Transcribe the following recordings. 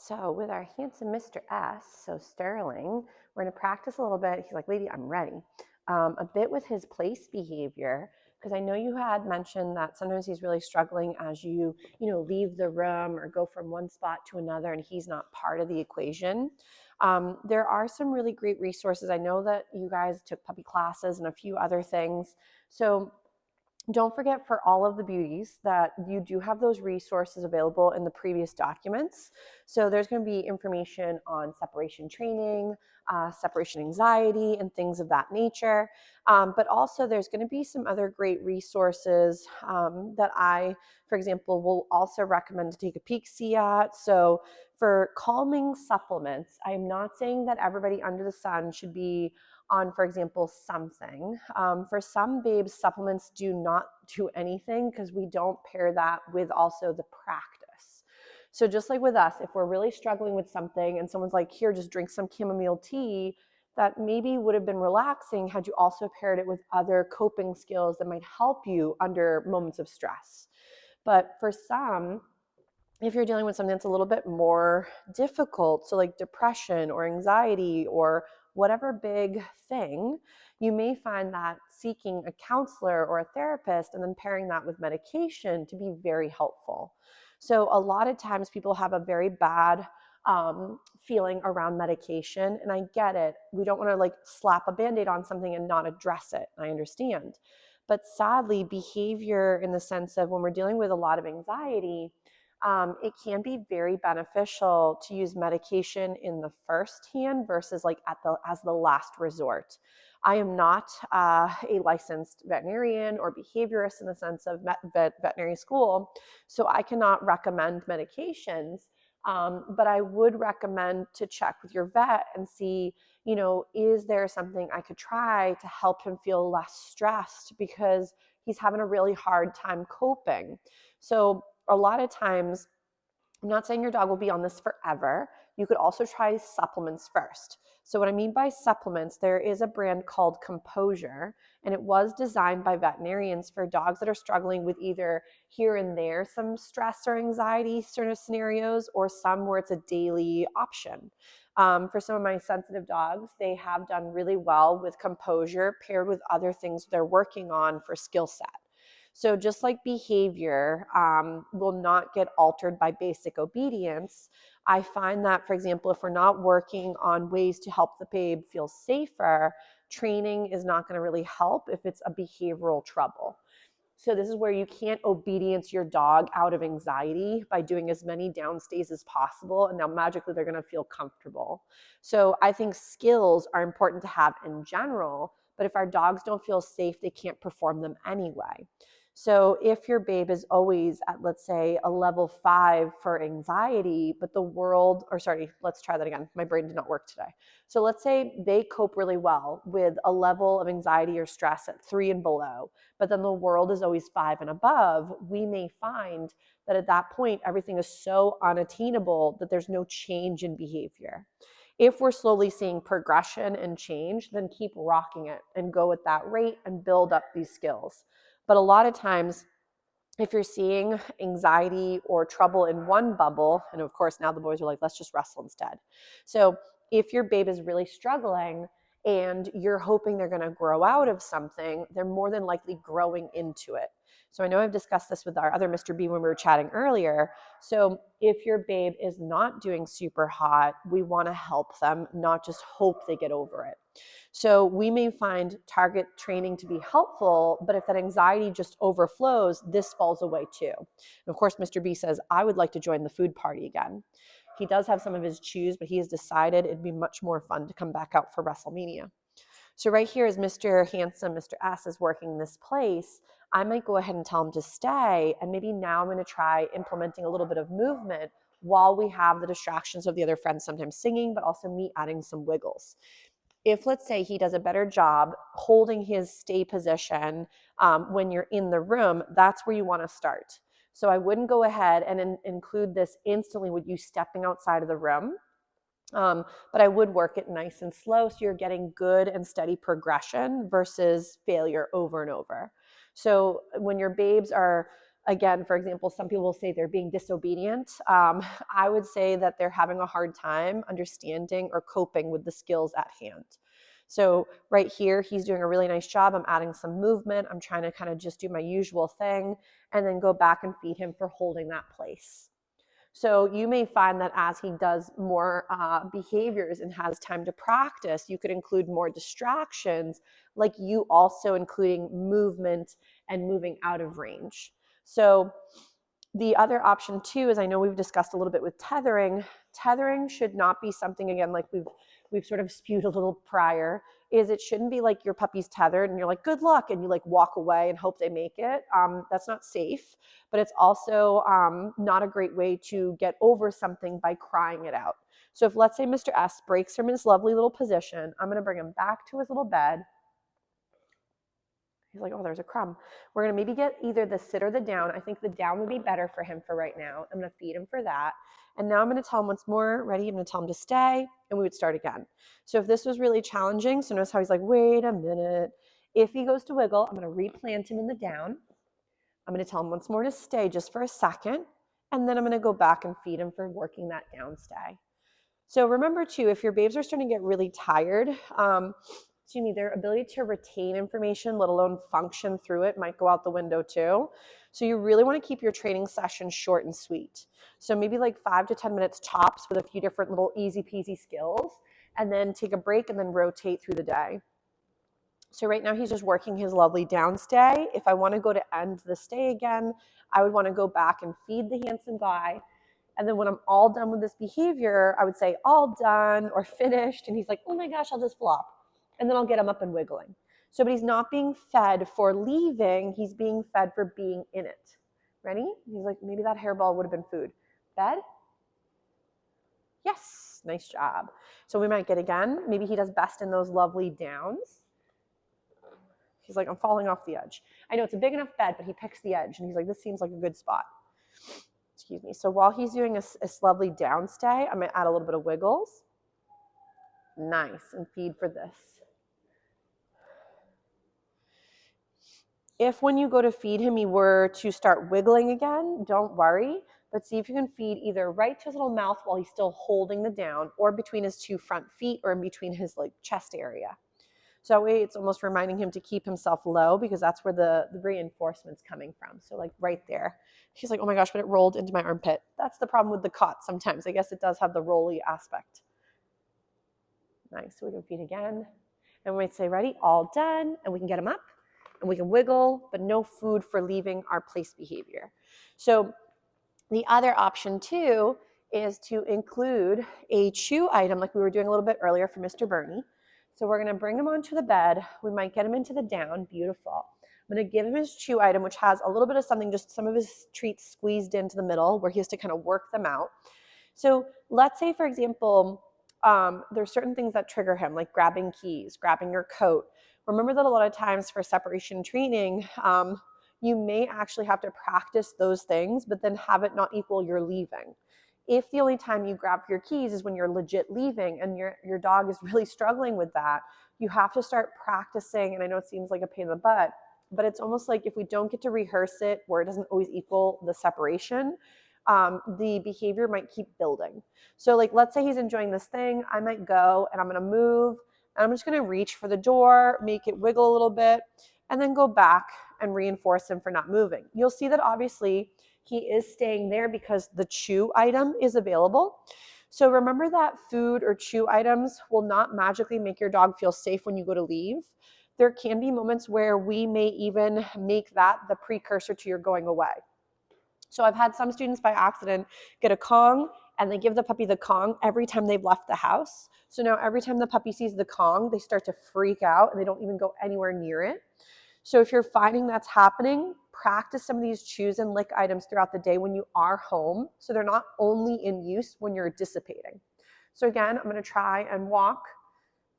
So with our handsome Mr. S, so Sterling, we're going to practice a little bit. He's like, lady, I'm ready. A bit with his place behavior, because I know you had mentioned that sometimes he's really struggling as leave the room or go from one spot to another and he's not part of the equation. There are some really great resources. I know that you guys took puppy classes and a few other things. So don't forget, for all of the beauties, that you do have those resources available in the previous documents. So there's going to be information on separation training, separation anxiety, and things of that nature. But also there's going to be some other great resources that I, for example, will also recommend to take a peek see at. So for calming supplements, I'm not saying that everybody under the sun should be on, for example, something. For some babes, supplements do not do anything because we don't pair that with also the practice. So just like with us, if we're really struggling with something and someone's like, here, just drink some chamomile tea, that maybe would have been relaxing had you also paired it with other coping skills that might help you under moments of stress. But for some, if you're dealing with something that's a little bit more difficult, so like depression or anxiety or whatever big thing, you may find that seeking a counselor or a therapist and then pairing that with medication to be very helpful. So a lot of times people have a very bad feeling around medication, and I get it. We don't want to like slap a Band-Aid on something and not address it. I understand. But sadly, behavior in the sense of when we're dealing with a lot of anxiety, it can be very beneficial to use medication in the first hand versus like as the last resort. I am not a licensed veterinarian or behaviorist in the sense of veterinary school, so I cannot recommend medications. But I would recommend to check with your vet and see, is there something I could try to help him feel less stressed because he's having a really hard time coping. So a lot of times, I'm not saying your dog will be on this forever. You could also try supplements first. So what I mean by supplements, there is a brand called Composure, and it was designed by veterinarians for dogs that are struggling with either here and there some stress or anxiety sort of scenarios, or some where it's a daily option. For some of my sensitive dogs, they have done really well with Composure paired with other things they're working on for skill set. So just like behavior will not get altered by basic obedience, I find that, for example, if we're not working on ways to help the babe feel safer, training is not going to really help if it's a behavioral trouble. So this is where you can't obedience your dog out of anxiety by doing as many downstays as possible, and now magically they're going to feel comfortable. So I think skills are important to have in general, but if our dogs don't feel safe, they can't perform them anyway. So if your babe is always at, let's say, a level 5 for anxiety, but let's try that again. My brain did not work today. So let's say they cope really well with a level of anxiety or stress at 3 and below, but then the world is always 5 and above. We may find that at that point, everything is so unattainable that there's no change in behavior. If we're slowly seeing progression and change, then keep rocking it and go at that rate and build up these skills. But a lot of times, if you're seeing anxiety or trouble in one bubble, and of course now the boys are like, let's just wrestle instead. So if your babe is really struggling and you're hoping they're going to grow out of something, they're more than likely growing into it. So I know I've discussed this with our other Mr. B when we were chatting earlier. So if your babe is not doing super hot, we want to help them, not just hope they get over it. So we may find target training to be helpful, but if that anxiety just overflows, this falls away too. And of course, Mr. B says, I would like to join the food party again. He does have some of his chews, but he has decided it'd be much more fun to come back out for WrestleMania. So right here is Mr. Handsome, Mr. S is working this place. I might go ahead and tell him to stay, and maybe now I'm going to try implementing a little bit of movement while we have the distractions of the other friends sometimes singing, but also me adding some wiggles. If, let's say, he does a better job holding his stay position when you're in the room, that's where you want to start. So I wouldn't go ahead and include this instantly with you stepping outside of the room. But I would work it nice and slow so you're getting good and steady progression versus failure over and over. So when your babes are Again, for example, some people will say they're being disobedient. I would say that they're having a hard time understanding or coping with the skills at hand. So right here, he's doing a really nice job. I'm adding some movement. I'm trying to kind of just do my usual thing and then go back and feed him for holding that place. So you may find that as he does more behaviors and has time to practice, you could include more distractions, like you also including movement and moving out of range. So the other option too is, I know we've discussed a little bit with tethering. Tethering should not be something, again, like we've sort of spewed a little prior, is it shouldn't be like your puppy's tethered and you're like, good luck, and you like walk away and hope they make it. That's not safe, but it's also not a great way to get over something by crying it out. So if, let's say, Mr. S breaks from his lovely little position, I'm going to bring him back to his little bed. He's like, oh, there's a crumb. We're going to maybe get either the sit or the down. I think the down would be better for him for right now. I'm going to feed him for that. And now I'm going to tell him once more, ready? I'm going to tell him to stay, and we would start again. So if this was really challenging, so notice how he's like, wait a minute. If he goes to wiggle, I'm going to replant him in the down. I'm going to tell him once more to stay just for a second. And then I'm going to go back and feed him for working that down stay. So remember too, if your babes are starting to get really tired, their ability to retain information, let alone function through it, might go out the window too. So you really want to keep your training session short and sweet. So maybe like 5 to 10 minutes tops with a few different little easy peasy skills, and then take a break and then rotate through the day. So right now he's just working his lovely down stay. If I want to go to end the stay again, I would want to go back and feed the handsome guy. And then when I'm all done with this behavior, I would say all done or finished. And he's like, oh my gosh, I'll just flop. And then I'll get him up and wiggling. So, but he's not being fed for leaving. He's being fed for being in it. Ready? He's like, maybe that hairball would have been food. Bed? Yes, nice job. So we might get again. Maybe he does best in those lovely downs. He's like, I'm falling off the edge. I know it's a big enough bed, but he picks the edge. And he's like, this seems like a good spot. Excuse me. So while he's doing a lovely down stay, I'm going to add a little bit of wiggles. Nice. And feed for this. If when you go to feed him, he were to start wiggling again, don't worry, but see if you can feed either right to his little mouth while he's still holding the down, or between his two front feet, or in between his like chest area. So that way it's almost reminding him to keep himself low, because that's where the reinforcement's coming from. So like right there. She's like, oh my gosh, but it rolled into my armpit. That's the problem with the cot sometimes. I guess it does have the rolly aspect. Nice. So we can feed again. And we might say, ready, all done. And we can get him up. And we can wiggle, but no food for leaving our place behavior. So the other option too is to include a chew item like we were doing a little bit earlier for Mr. Bernie. So we're going to bring him onto the bed. We might get him into the down. Beautiful. I'm going to give him his chew item, which has a little bit of something, just some of his treats squeezed into the middle where he has to kind of work them out. So let's say, for example, there's certain things that trigger him, like grabbing keys, grabbing your coat. Remember that a lot of times for separation training, you may actually have to practice those things, but then have it not equal your leaving. If the only time you grab your keys is when you're legit leaving and your dog is really struggling with that, you have to start practicing. And I know it seems like a pain in the butt, but it's almost like if we don't get to rehearse it where it doesn't always equal the separation, the behavior might keep building. So like, let's say he's enjoying this thing. I might go and I'm going to move. And I'm just going to reach for the door, make it wiggle a little bit, and then go back and reinforce him for not moving. You'll see that obviously he is staying there because the chew item is available. So remember that food or chew items will not magically make your dog feel safe when you go to leave. There can be moments where we may even make that the precursor to your going away. So I've had some students by accident get a Kong, and they give the puppy the Kong every time they've left the house. So now every time the puppy sees the Kong, they start to freak out and they don't even go anywhere near it. So if you're finding that's happening, practice some of these chews and lick items throughout the day when you are home, so they're not only in use when you're dissipating. So again, I'm going to try and walk,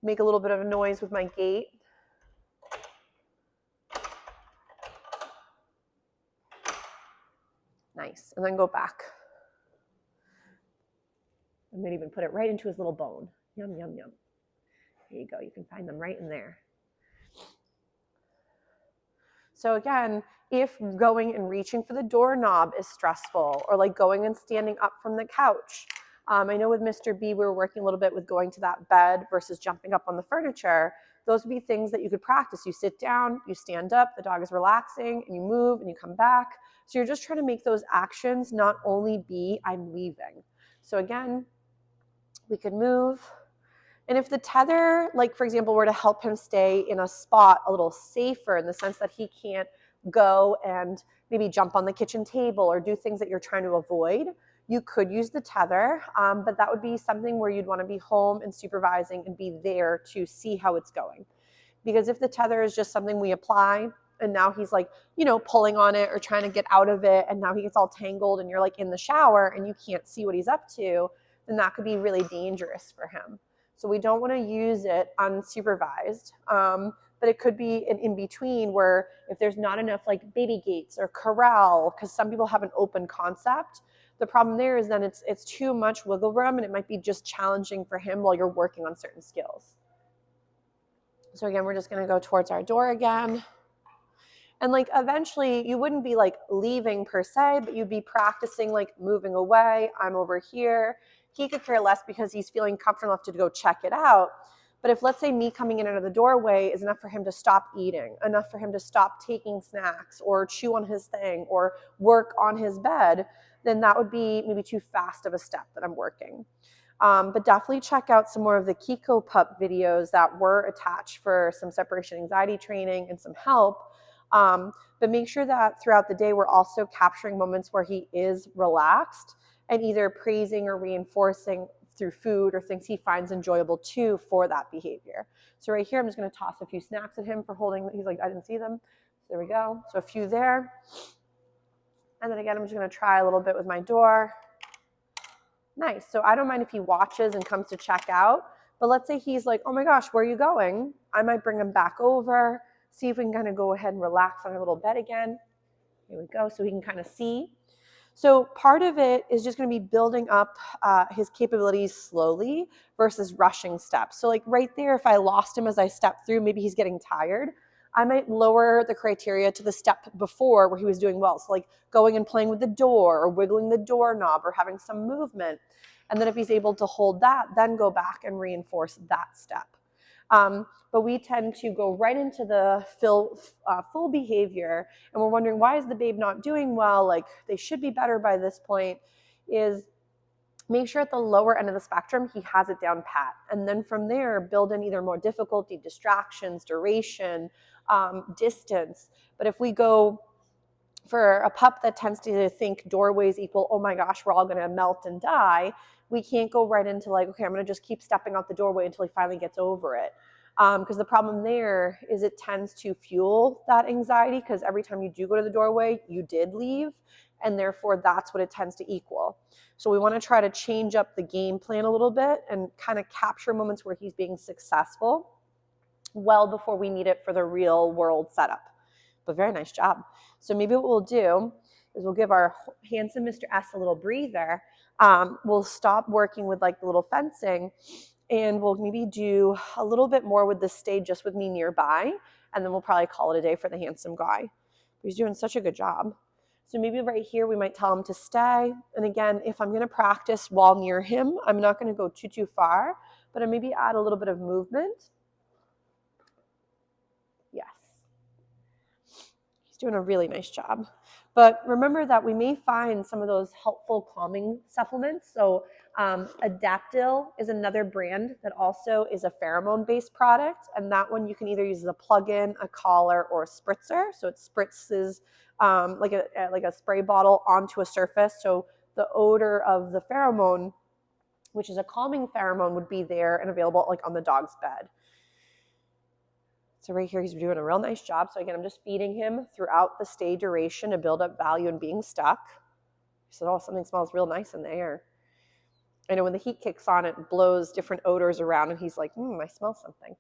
make a little bit of a noise with my gait. Nice. And then go back. I might even put it right into his little bone. Yum, yum, yum. There you go. You can find them right in there. So again, If going and reaching for the doorknob is stressful, or like going and standing up from the couch. I know with Mr. B, we were working a little bit with going to that bed versus jumping up on the furniture. Those would be things that you could practice. You sit down, you stand up, the dog is relaxing, and you move and you come back. So you're just trying to make those actions not only be, I'm leaving. So again, we could move. And if the tether, like for example, were to help him stay in a spot a little safer in the sense that he can't go and maybe jump on the kitchen table or do things that you're trying to avoid, you could use the tether, but that would be something where you'd want to be home and supervising and be there to see how it's going. Because if the tether is just something we apply and now he's like, you know, pulling on it or trying to get out of it, and now he gets all tangled and you're like in the shower and you can't see what he's up to, then that could be really dangerous for him. So we don't want to use it unsupervised. But it could be an in-between where if there's not enough like baby gates or corral, because some people have an open concept, the problem there is then it's too much wiggle room and it might be just challenging for him while you're working on certain skills. So again, we're just going to go towards our door again. And like eventually you wouldn't be like leaving per se, but you'd be practicing like moving away. I'm over here. He could care less because he's feeling comfortable enough to go check it out. But if let's say me coming in and out of the doorway is enough for him to stop eating, enough for him to stop taking snacks or chew on his thing or work on his bed, then that would be maybe too fast of a step that I'm working. But definitely check out some more of the Kiko Pup videos that were attached for some separation anxiety training and some help. But make sure that throughout the day, we're also capturing moments where he is relaxed and either praising or reinforcing through food or things he finds enjoyable too for that behavior. So right here, I'm just going to toss a few snacks at him for holding. He's like, I didn't see them. So there we go. So a few there. And then again, I'm just going to try a little bit with my door. Nice. So I don't mind if he watches and comes to check out, but let's say he's like, oh my gosh, where are you going? I might bring him back over, see if we can kind of go ahead and relax on our little bed again. Here we go. So he can kind of see. So part of it is just going to be building up his capabilities slowly versus rushing steps. So like right there, if I lost him as I step through, maybe he's getting tired, I might lower the criteria to the step before where he was doing well. So like going and playing with the door or wiggling the doorknob or having some movement. And then if he's able to hold that, then go back and reinforce that step. But we tend to go right into the full behavior, and we're wondering, why is the babe not doing well? Like they should be better by this point. Is make sure at the lower end of the spectrum, he has it down pat. And then from there, build in either more difficulty, distractions, duration, distance. But if we go for a pup that tends to think doorways equal, oh my gosh, we're all going to melt and die, we can't go right into like, okay, I'm going to just keep stepping out the doorway until he finally gets over it. Because the problem there is it tends to fuel that anxiety, because every time you do go to the doorway, you did leave, and therefore that's what it tends to equal. So we want to try to change up the game plan a little bit and kind of capture moments where he's being successful well before we need it for the real world setup. But very nice job. So maybe what we'll do is we'll give our handsome Mr. S a little breather. We'll stop working with like the little fencing, and we'll maybe do a little bit more with this stay just with me nearby, and then we'll probably call it a day for the handsome guy. He's doing such a good job. So maybe right here we might tell him to stay. And again, if I'm going to practice while near him, I'm not going to go too far, but I maybe add a little bit of movement. Yes. He's doing a really nice job. But remember that we may find some of those helpful calming supplements. So Adaptil is another brand that also is a pheromone-based product. And that one you can either use as a plug-in, a collar, or a spritzer. So it spritzes like a spray bottle onto a surface. So the odor of the pheromone, which is a calming pheromone, would be there and available like on the dog's bed. So right here, he's doing a real nice job. So again, I'm just feeding him throughout the stay duration to build up value and being stuck. He said, oh, something smells real nice in the air. I know when the heat kicks on, it blows different odors around, and he's like, I smell something.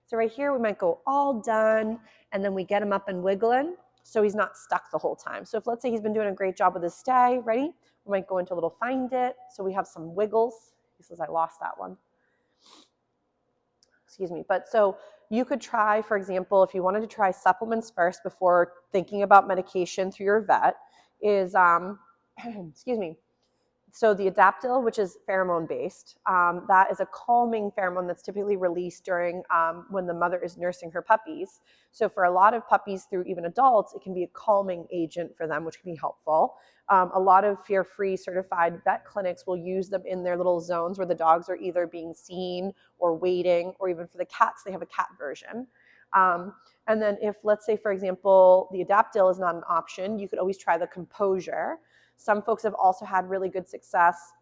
So right here, we might go all done, and then we get him up and wiggling so he's not stuck the whole time. So if let's say he's been doing a great job with his stay, ready? We might go into a little find it. So we have some wiggles. He says, I lost that one. So excuse me. But so you could try, for example, if you wanted to try supplements first before thinking about medication through your vet, is excuse me. So the Adaptil, which is pheromone based, that is a calming pheromone that's typically released during when the mother is nursing her puppies. So for a lot of puppies through even adults, it can be a calming agent for them, which can be helpful. A lot of fear-free certified vet clinics will use them in their little zones where the dogs are either being seen or waiting, or even for the cats, they have a cat version. And then if, let's say, for example, the Adaptil is not an option, you could always try the Composure. Some folks have also had really good success.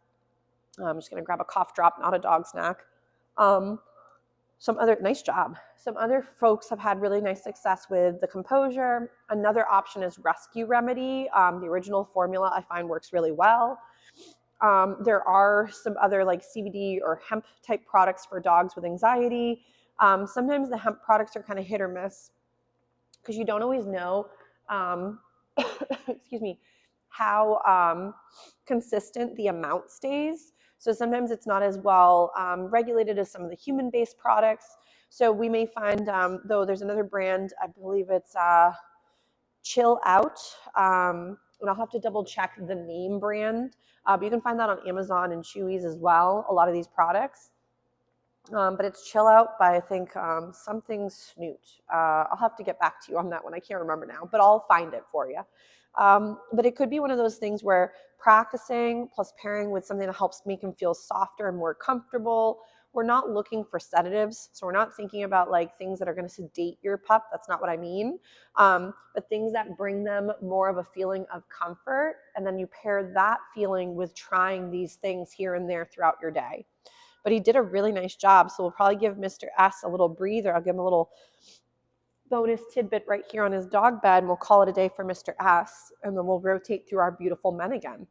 I'm just going to grab a cough drop, not a dog snack. Nice job. Some other folks have had really nice success with the Composure. Another option is Rescue Remedy. The original formula I find works really well. There are some other like CBD or hemp type products for dogs with anxiety. Sometimes the hemp products are kind of hit or miss because you don't always know, excuse me, how consistent the amount stays. So sometimes it's not as well regulated as some of the human-based products. So we may find, though there's another brand, I believe it's Chill Out, and I'll have to double check the name brand, but you can find that on Amazon and Chewy's as well, a lot of these products. But it's Chill Out by, I think, something Snoot. I'll have to get back to you on that one. I can't remember now, but I'll find it for you. But it could be one of those things where practicing plus pairing with something that helps make him feel softer and more comfortable. We're not looking for sedatives, so we're not thinking about like things that are going to sedate your pup. That's not what I mean. But things that bring them more of a feeling of comfort, and then you pair that feeling with trying these things here and there throughout your day. But he did a really nice job, so we'll probably give Mr. S a little breather. I'll give him a little bonus tidbit right here on his dog bed, and we'll call it a day for Mr. S, and then we'll rotate through our beautiful men again.